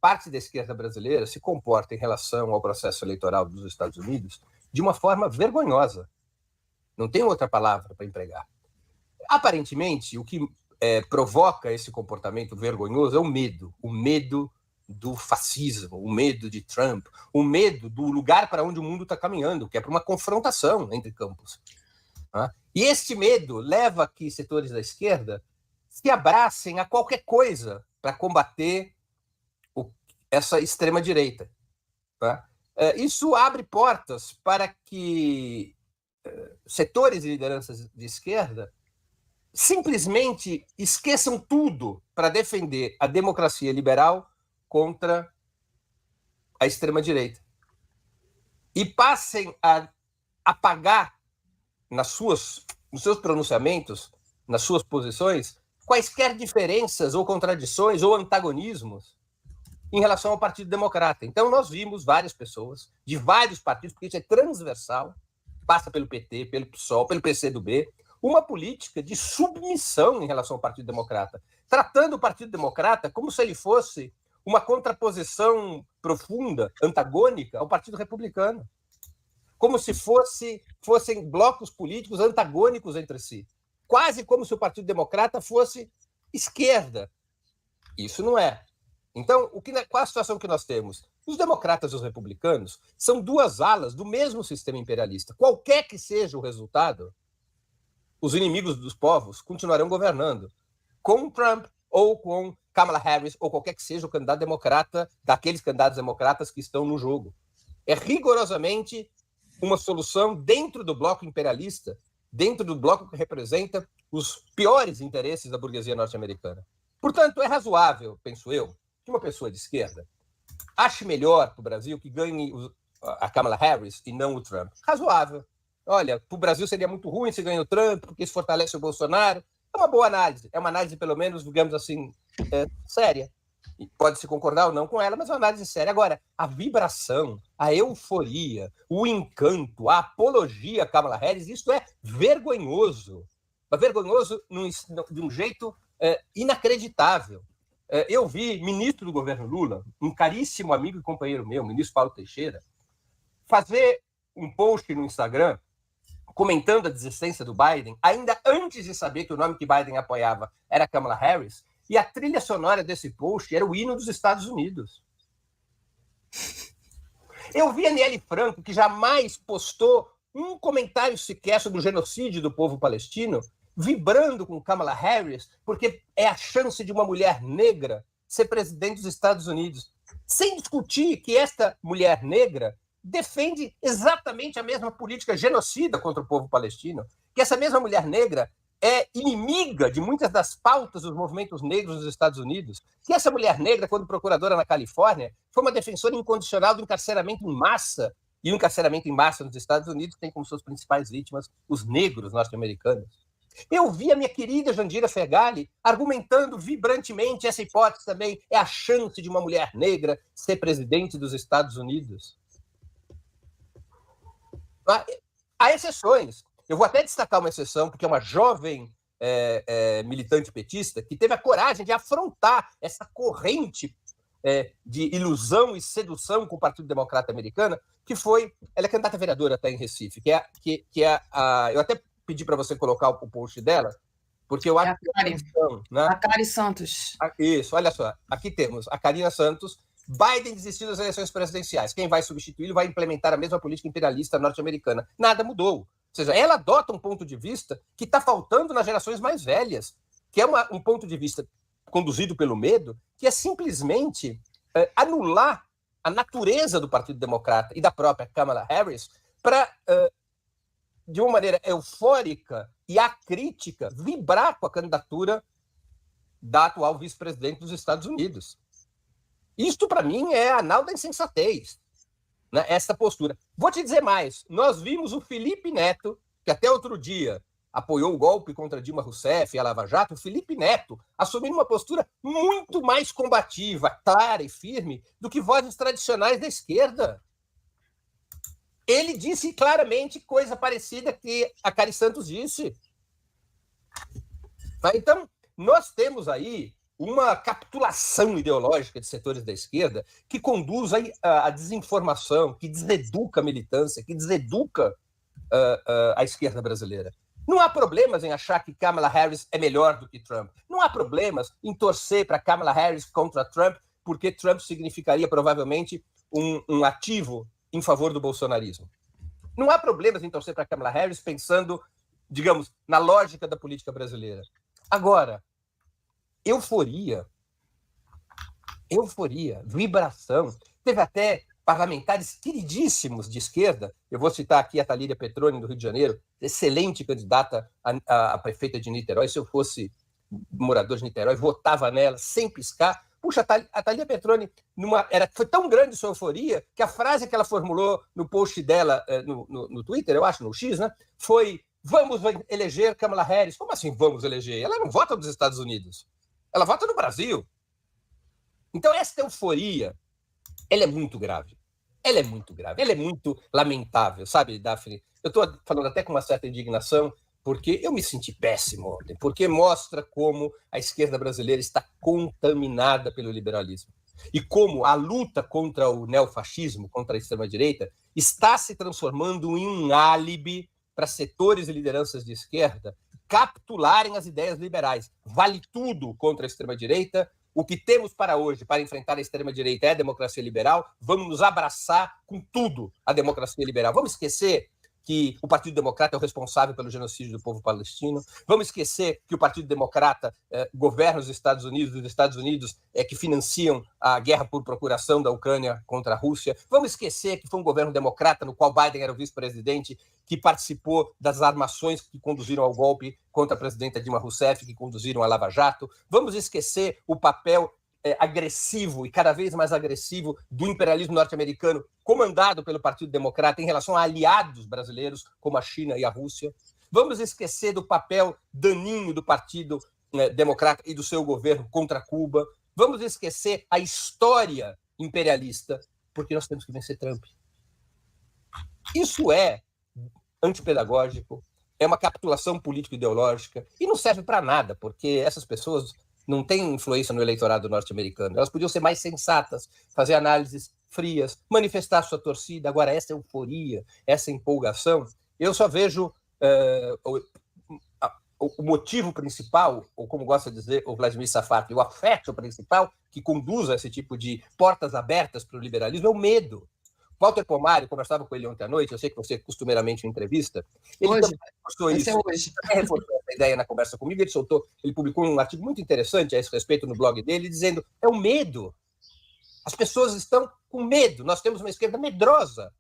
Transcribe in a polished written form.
parte da esquerda brasileira se comporta em relação ao processo eleitoral dos Estados Unidos de uma forma vergonhosa. Não tem outra palavra para empregar. Aparentemente, o que provoca esse comportamento vergonhoso é o medo do fascismo, o medo de Trump, o medo do lugar para onde o mundo está caminhando, que é para uma confrontação entre campos. E este medo leva que setores da esquerda se abracem a qualquer coisa para combater essa extrema-direita. Isso abre portas para que setores e lideranças de esquerda simplesmente esqueçam tudo para defender a democracia liberal contra a extrema-direita e passem a apagar nos seus pronunciamentos, nas suas posições, quaisquer diferenças ou contradições ou antagonismos em relação ao Partido Democrata. Então, nós vimos várias pessoas de vários partidos, porque isso é transversal, passa pelo PT, pelo PSOL, pelo PCdoB, uma política de submissão em relação ao Partido Democrata, tratando o Partido Democrata como se ele fosse uma contraposição profunda, antagônica ao Partido Republicano, como se fossem blocos políticos antagônicos entre si, quase como se o Partido Democrata fosse esquerda. Isso não é. Então, qual a situação que nós temos? Os democratas e os republicanos são duas alas do mesmo sistema imperialista. Qualquer que seja o resultado, os inimigos dos povos continuarão governando, com Trump ou com Kamala Harris, ou qualquer que seja o candidato democrata, daqueles candidatos democratas que estão no jogo. É rigorosamente uma solução dentro do bloco imperialista, dentro do bloco que representa os piores interesses da burguesia norte-americana. Portanto, é razoável, penso eu, que uma pessoa de esquerda ache melhor para o Brasil que ganhe a Kamala Harris e não o Trump. Razoável. Olha, para o Brasil seria muito ruim se ganha o Trump, porque isso fortalece o Bolsonaro. É uma boa análise. É uma análise, pelo menos, digamos assim, séria. E pode-se concordar ou não com ela, mas é uma análise séria. Agora, a vibração, a euforia, o encanto, a apologia a Kamala Harris, isso é vergonhoso. É vergonhoso de um jeito inacreditável. Eu vi ministro do governo Lula, um caríssimo amigo e companheiro meu, o ministro Paulo Teixeira, fazer um post no Instagram comentando a desistência do Biden, ainda antes de saber que o nome que Biden apoiava era Kamala Harris, e a trilha sonora desse post era o hino dos Estados Unidos. Eu vi a Aniele Franco, que jamais postou um comentário sequer sobre o genocídio do povo palestino, vibrando com Kamala Harris, porque é a chance de uma mulher negra ser presidente dos Estados Unidos, sem discutir que esta mulher negra defende exatamente a mesma política genocida contra o povo palestino, que essa mesma mulher negra é inimiga de muitas das pautas dos movimentos negros nos Estados Unidos, que essa mulher negra, quando procuradora na Califórnia, foi uma defensora incondicional do encarceramento em massa, e o encarceramento em massa nos Estados Unidos tem como suas principais vítimas os negros norte-americanos. Eu vi a minha querida Jandira Fegali argumentando vibrantemente essa hipótese também, é a chance de uma mulher negra ser presidente dos Estados Unidos. Há exceções. Eu vou até destacar uma exceção, porque é uma jovem militante petista que teve a coragem de afrontar essa corrente de ilusão e sedução com o Partido Democrata americano, que foi... Ela é candidata a vereadora até em Recife, eu até pedi para você colocar o post dela, porque eu acho que... A Cari Santos. Isso, olha só. Aqui temos a Karina Santos. Biden desistiu das eleições presidenciais. Quem vai substituí-lo vai implementar a mesma política imperialista norte-americana. Nada mudou. Ou seja, ela adota um ponto de vista que está faltando nas gerações mais velhas, que é um ponto de vista conduzido pelo medo, que é simplesmente anular a natureza do Partido Democrata e da própria Kamala Harris para, de uma maneira eufórica e acrítica, vibrar com a candidatura da atual vice-presidente dos Estados Unidos. Isto, para mim, é a anal da insensatez, né? Essa postura. Vou te dizer mais. Nós vimos o Felipe Neto, que até outro dia apoiou o golpe contra Dilma Rousseff e a Lava Jato, o Felipe Neto assumindo uma postura muito mais combativa, clara e firme do que vozes tradicionais da esquerda. Ele disse claramente coisa parecida que a Cari Santos disse. Então, nós temos aí uma capitulação ideológica de setores da esquerda que conduz à desinformação, que deseduca a militância, que deseduca a esquerda brasileira. Não há problemas em achar que Kamala Harris é melhor do que Trump. Não há problemas em torcer para Kamala Harris contra Trump, porque Trump significaria provavelmente um ativo em favor do bolsonarismo. Não há problemas em torcer para Kamala Harris pensando, digamos, na lógica da política brasileira. Agora, euforia, vibração. Teve até parlamentares queridíssimos de esquerda. Eu vou citar aqui a Thalíria Petroni, do Rio de Janeiro, excelente candidata a prefeita de Niterói. Se eu fosse morador de Niterói, votava nela sem piscar. Puxa, a Thalíria Petroni foi tão grande sua euforia que a frase que ela formulou no post dela no Twitter, eu acho, no X, né, foi: vamos eleger Kamala Harris. Como assim vamos eleger? Ela não vota nos Estados Unidos. Ela vota no Brasil. Então, essa euforia, ela é muito grave. Ela é muito lamentável, sabe, Daphne? Eu estou falando até com uma certa indignação, porque eu me senti péssimo ontem, porque mostra como a esquerda brasileira está contaminada pelo liberalismo. E como a luta contra o neofascismo, contra a extrema-direita, está se transformando em um álibi para setores e lideranças de esquerda capitularem as ideias liberais. Vale tudo contra a extrema-direita. O que temos para hoje, para enfrentar a extrema-direita, é a democracia liberal. Vamos nos abraçar com tudo a democracia liberal. Vamos esquecer que o Partido Democrata é o responsável pelo genocídio do povo palestino. Vamos esquecer que o Partido Democrata governa os Estados Unidos que financiam a guerra por procuração da Ucrânia contra a Rússia. Vamos esquecer que foi um governo democrata no qual Biden era o vice-presidente, que participou das armações que conduziram ao golpe contra a presidenta Dilma Rousseff, que conduziram a Lava Jato. Vamos esquecer o papel agressivo e cada vez mais agressivo do imperialismo norte-americano, comandado pelo Partido Democrata em relação a aliados brasileiros, como a China e a Rússia. Vamos esquecer do papel daninho do Partido Democrata e do seu governo contra Cuba. Vamos esquecer a história imperialista, porque nós temos que vencer Trump. Isso é antipedagógico, é uma capitulação político-ideológica e não serve para nada, porque essas pessoas não têm influência no eleitorado norte-americano. Elas podiam ser mais sensatas, fazer análises frias, manifestar sua torcida. Agora, essa euforia, essa empolgação, eu só vejo o motivo principal, ou como gosta de dizer o Vladimir Safat, o afeto principal que conduz a esse tipo de portas abertas para o liberalismo é o medo. Walter Pomar, eu conversava com ele ontem à noite, eu sei que você costumeiramente em entrevista, ele hoje, também postou isso, hoje. Ele reforçou essa ideia na conversa comigo, ele publicou um artigo muito interessante a esse respeito no blog dele, dizendo, é o medo. As pessoas estão com medo, nós temos uma esquerda medrosa,